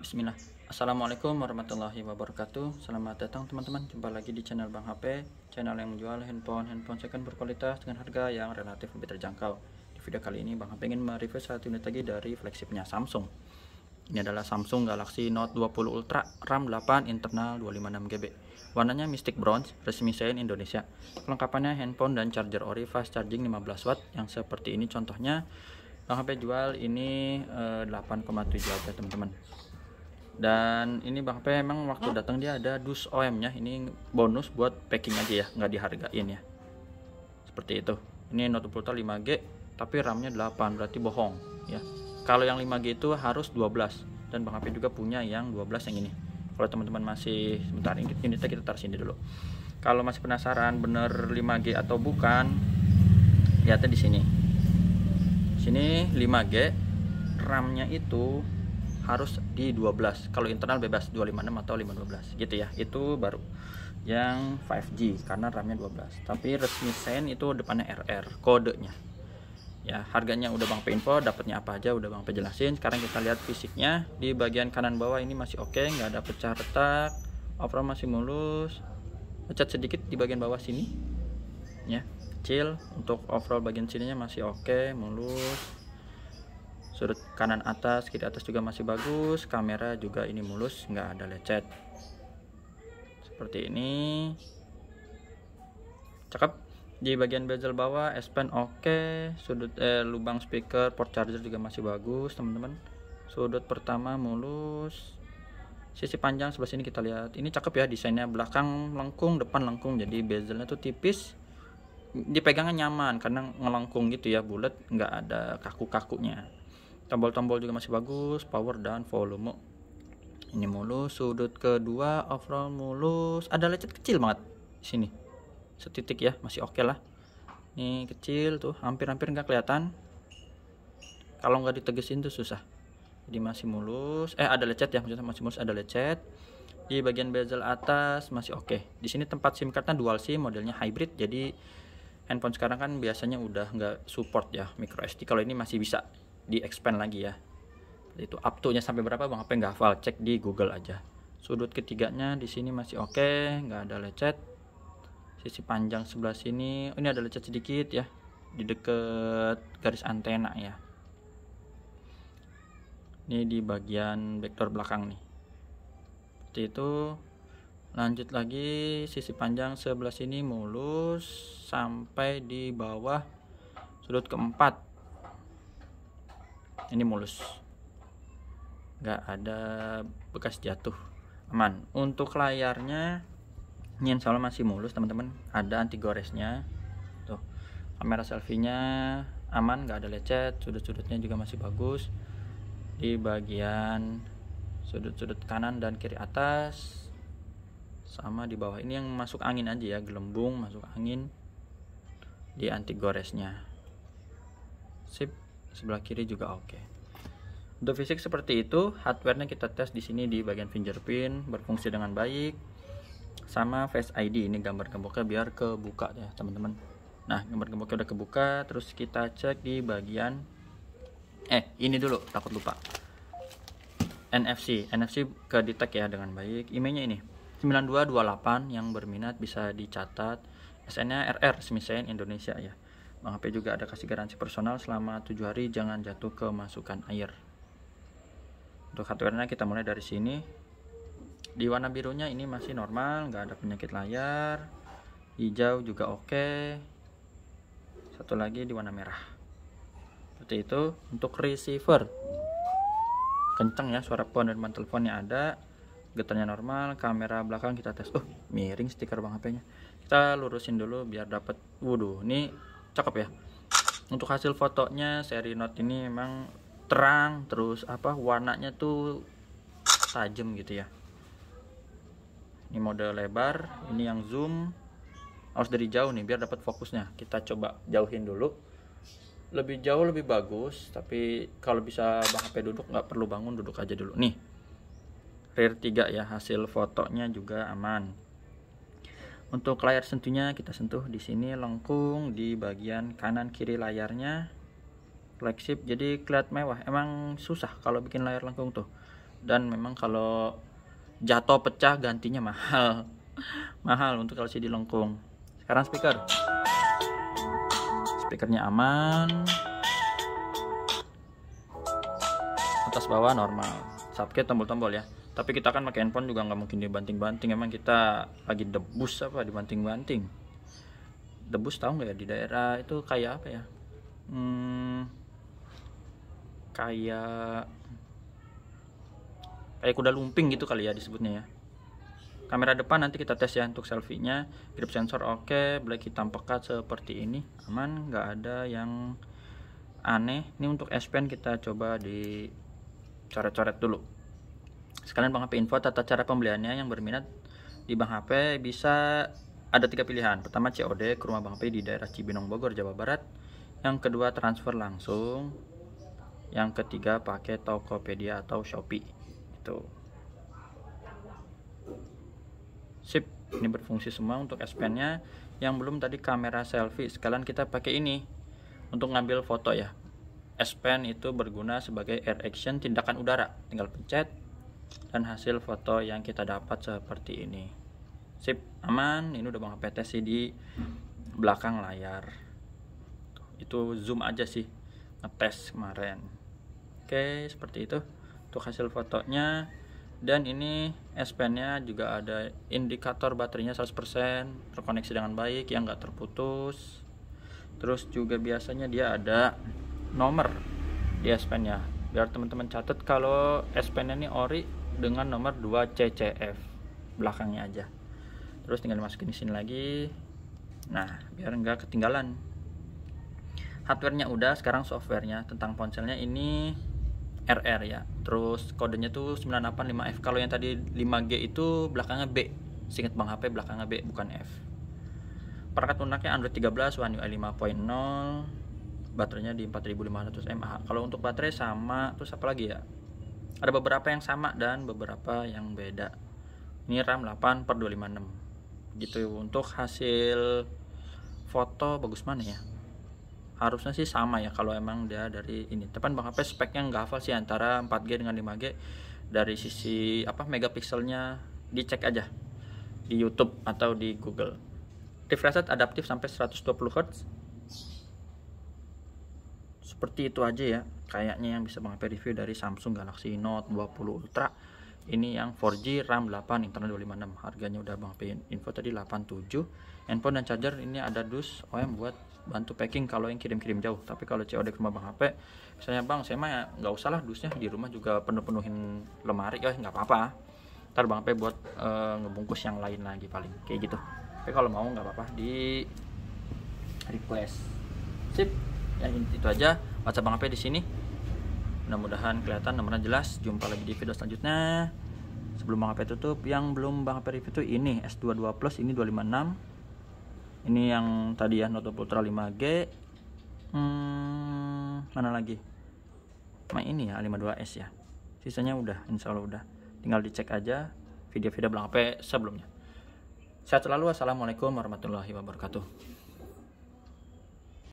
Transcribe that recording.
Bismillah. Assalamualaikum warahmatullahi wabarakatuh. Selamat datang teman-teman. Jumpa lagi di channel Bang HP, channel yang menjual handphone second berkualitas dengan harga yang relatif lebih terjangkau. Di video kali ini Bang HP ingin mereview satu unit lagi dari flagshipnya Samsung. Ini adalah Samsung Galaxy Note 20 Ultra, RAM 8, internal 256GB. Warnanya Mystic Bronze, resmi Shine Indonesia. Kelengkapannya handphone dan charger ori fast charging 15 watt yang seperti ini contohnya. Bang HP jual ini 8,7 aja teman-teman. Dan ini Bang HP emang waktu datang dia ada dus OM nya, ini bonus buat packing aja ya, nggak dihargain ya, seperti itu. Ini Note 20 Ultra 5G tapi RAM-nya 8, berarti bohong ya. Kalau yang 5G itu harus 12, dan Bang HP juga punya yang 12 yang ini. Kalau teman-teman masih, sebentar ini kita taruh sini dulu. Kalau masih penasaran bener 5G atau bukan, lihatnya di sini. Sini 5G, RAM-nya itu harus di 12. Kalau internal bebas 256 atau 512 gitu ya. Itu baru yang 5G karena RAM-nya 12. Tapi resmi Shine itu depannya RR kodenya. Ya, harganya udah Bang P info, dapatnya apa aja udah Bang P jelasin. Sekarang kita lihat fisiknya. Di bagian kanan bawah ini masih oke, nggak ada pecah retak. Overall masih mulus. Cat sedikit di bagian bawah sini. Ya, kecil. Untuk overall bagian sininya masih oke, mulus. Sudut kanan atas, kiri atas juga masih bagus. Kamera juga ini mulus, nggak ada lecet. Seperti ini. Cakep. Di bagian bezel bawah S Pen oke. Sudut lubang speaker, port charger juga masih bagus teman-teman. Sudut pertama mulus. Sisi panjang sebelah sini kita lihat. Ini cakep ya desainnya, belakang lengkung, depan lengkung. Jadi bezelnya tuh tipis. Dipegangnya nyaman karena ngelengkung gitu ya, bulat, nggak ada kaku-kakunya. Tombol-tombol juga masih bagus, power dan volume. Ini mulus. Sudut kedua overall mulus. Ada lecet kecil banget di sini. Setitik ya, masih oke lah. Ini kecil tuh, hampir-hampir nggak kelihatan. Kalau nggak ditegesin tuh susah. Jadi masih mulus. Ada lecet ya, maksudnya masih mulus, ada lecet. Di bagian bezel atas masih oke. Di sini tempat SIM cardnya dual SIM, modelnya hybrid. Jadi handphone sekarang kan biasanya udah nggak support ya micro SD. Kalau ini masih bisa di expand lagi ya. Itu up to nya sampai berapa Bang? Apa nggak hafal? Cek di Google aja. Sudut ketiganya di sini masih oke, nggak ada lecet. Sisi panjang sebelah sini, ini ada lecet sedikit ya di deket garis antena ya. Ini di bagian backdoor belakang nih. Seperti itu. Lanjut lagi, sisi panjang sebelah sini mulus sampai di bawah sudut keempat. Ini mulus, nggak ada bekas jatuh, aman. Untuk layarnya ini insya Allah masih mulus teman-teman, ada anti goresnya tuh. Kamera selfie-nya aman, nggak ada lecet. Sudut-sudutnya juga masih bagus. Di bagian sudut-sudut kanan dan kiri atas sama di bawah ini yang masuk angin aja ya, gelembung masuk angin. Di anti goresnya sip. Sebelah kiri juga oke. Untuk fisik seperti itu. Hardware-nya kita tes di sini di bagian fingerprint berfungsi dengan baik. Sama Face ID, ini gambar gemboknya biar kebuka ya teman-teman. Nah, gambar gemboknya udah kebuka. Terus kita cek di bagian ini dulu, takut lupa. NFC ke detect ya dengan baik. Emailnya ini 9228, yang berminat bisa dicatat. SN-nya RR Smisen Indonesia ya. Bang HP juga ada kasih garansi personal selama 7 hari, jangan jatuh kemasukan air. Untuk hardware-nya kita mulai dari sini. Di warna birunya ini masih normal, nggak ada penyakit layar. Hijau juga oke. Satu lagi di warna merah. Seperti itu. Untuk receiver kenceng ya, suara phone dan teleponnya ada. Getarnya normal. Kamera belakang kita tes. Miring stiker Bang HP-nya. Kita lurusin dulu biar dapat. Waduh, ini cakep ya. Untuk hasil fotonya seri Note ini memang terang, terus warnanya tuh tajam gitu ya. Ini mode lebar, ini yang zoom harus dari jauh nih biar dapat fokusnya. Kita coba jauhin dulu. Lebih jauh lebih bagus, tapi kalau bisa Bang HP duduk, nggak perlu bangun, duduk aja dulu. Nih, rear 3 ya, hasil fotonya juga aman. Untuk layar sentuhnya kita sentuh di sini lengkung di bagian kanan kiri layarnya. Flagship jadi kelihatan mewah. Emang susah kalau bikin layar lengkung tuh. dan memang kalau jatuh pecah gantinya mahal. Mahal untuk LCD lengkung. Sekarang speakernya aman, atas bawah normal, subkey tombol-tombol ya. Tapi kita kan pakai handphone juga nggak mungkin dibanting-banting, emang kita lagi debus apa dibanting-banting. Debus tahu nggak ya, di daerah itu kayak apa ya, kayak kuda lumping gitu kali ya disebutnya ya. Kamera depan nanti kita tes ya untuk selfie-nya. Grip sensor oke, black hitam pekat seperti ini, aman, nggak ada yang aneh. Ini untuk S Pen kita coba di coret-coret dulu. Sekalian Bang HP info tata cara pembeliannya. Yang berminat di Bang HP bisa ada 3 pilihan. Pertama COD ke rumah Bang HP di daerah Cibinong, Bogor, Jawa Barat. Yang kedua transfer langsung. Yang ketiga pakai Tokopedia atau Shopee. Itu. Sip, ini berfungsi semua untuk S Pen-nya. Yang belum tadi kamera selfie, sekalian kita pakai ini untuk ngambil foto ya. S Pen itu berguna sebagai air action, tindakan udara. Tinggal pencet dan hasil foto yang kita dapat seperti ini. Sip, aman. Ini udah Bang HP tes sih di belakang layar. Itu zoom aja sih, ngetes kemarin. Oke, seperti itu untuk hasil fotonya. Dan ini S Pen-nya juga ada indikator baterainya 100%, terkoneksi dengan baik, yang nggak terputus. Terus juga biasanya dia ada nomor di S Pen-nya, biar teman-teman catat kalau S Pen-nya ini ori dengan nomor 2CCF belakangnya aja. Terus tinggal masukin di sini lagi. Nah, biar nggak ketinggalan. Hardware-nya udah, sekarang software-nya. Tentang ponselnya ini RR ya. Terus kodenya tuh 985F. Kalau yang tadi 5G itu belakangnya B. Seingat Bang HP belakangnya B bukan F. Perangkat lunaknya Android 13, One UI 5.0. Baterainya di 4500 mAh. Kalau untuk baterai sama, terus apa lagi ya? Ada beberapa yang sama dan beberapa yang beda. Ini RAM 8/256. Gitu. Untuk hasil foto bagus mana ya? Harusnya sih sama ya kalau emang dia dari ini. Tapi Bang HP speknya nggak hafal sih antara 4G dengan 5G. Dari sisi megapikselnya dicek aja di YouTube atau di Google. Refresh rate adaptif sampai 120 Hz. Seperti itu aja ya kayaknya yang bisa Bang HP review dari Samsung Galaxy Note 20 Ultra. Ini yang 4G, RAM 8, internal 256. Harganya udah Bang HP info tadi 87. Handphone dan charger ini ada dus OEM buat bantu packing kalau yang kirim-kirim jauh. Tapi kalau COD ke rumah Bang HP, misalnya Bang saya mah nggak usah lah dusnya, di rumah juga penuhin lemari, ya nggak apa-apa. Ntar Bang HP buat ngebungkus yang lain lagi paling kayak gitu. Tapi kalau mau nggak apa-apa di request. Sip, ya itu aja WhatsApp Bang HP di sini. Mudah-mudahan kelihatan, nomornya jelas. Jumpa lagi di video selanjutnya. Sebelum Bang HP tutup, yang belum Bang HP review itu ini S22 Plus, ini 256. Ini yang tadi ya, Note 20 Ultra 5G. Mana lagi? Nah ini ya 52S ya. Sisanya udah, insya Allah udah. Tinggal dicek aja video-video Bang HP sebelumnya. Sehat selalu. Assalamualaikum warahmatullahi wabarakatuh.